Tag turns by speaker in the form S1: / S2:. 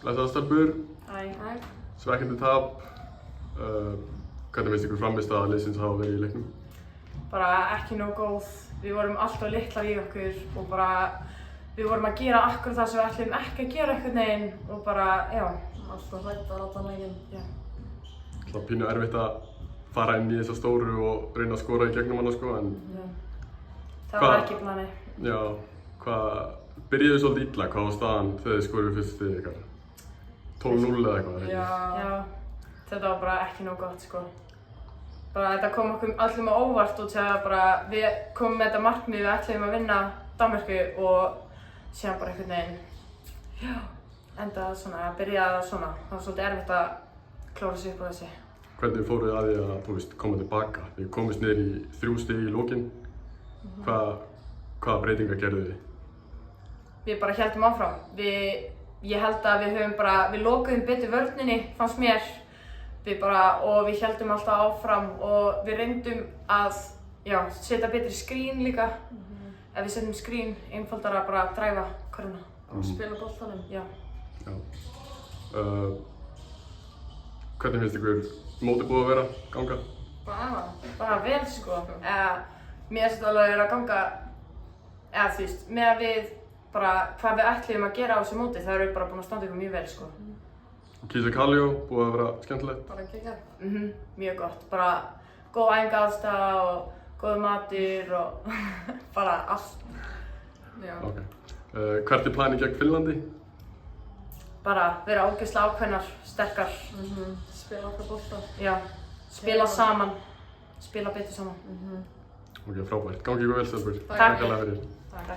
S1: Blessaðar stelpur.
S2: Hæ.
S1: Svekkjandi tap. Hvernig finnst ykkur frammistaða liðsins hafa verið í leiknum?
S2: Bara ekki nóg góð. Við vorum alltaf litlar í okkur og bara við vorum að gera akkurat það sem við ætlum ekki að gera einhvern veginn og bara, já.
S3: Alltaf hræddar allan leikinn.
S2: Já.
S1: Það var pínu erfitt að fara inn í þessa stóru og reyna að skora í gegnum hana sko, en...
S2: Já. Það var ekki planið.
S1: Já, byrjuðu svolítið illa, hvað var staðan þegar þið skoruðu fyrst stig ykkar? 12-0 eða eitthvað,
S2: Já, þetta var bara ekki nóg gott sko. Bara þetta kom okkur öllum á óvart út þegar bara við komum með þetta markmið, við ætlum að vinna Danmörku og síðan bara einhvern veginn, já, endaði svona, byrjaði svona. Það var svolítið erfitt að klóra sig upp á þessi.
S1: Hvernig fóruð þið að því að, þú veist, koma tilbaka? Þið komist niður í 3 stig í lokin. Hvaða breytingar gerðu þið?
S2: Við bara héldum áfram. Ég held að við lokuðum betur vörninni, fannst mér. Og við héldum alltaf áfram og við reyndum að setja betri skrín líka. Ef við setjum skrín, einfaldara bara að dræfa körfuna.
S3: Og spila boltanum.
S2: Já.
S1: Hvernig finnst ykkur mótið búið að vera ganga?
S2: Bara vel sko. Mér finnst þetta alveg að ganga, þú veist, með að við bara hvað við ætlum að gera á þessu móti, það eru bara búin að standa ykkur mjög vel sko.
S1: Kísa Kaljó, búið að vera skemmtilegt?
S3: Bara geggjað.
S2: Mjög gott. Bara góð æfingaðstaða og góður matur og bara allt.
S3: Já.
S1: Ok. Hvert planið gegn Finnlandi?
S2: Bara vera ógeðslega ákveðnar, sterkar.
S3: Spila okkar bolta.
S2: Já. Spila saman. Spila betur saman.
S1: Ok, frábært. Gangi ykkur vel, stelpur.
S2: Takk.
S1: Takk fyrir.
S2: Takk.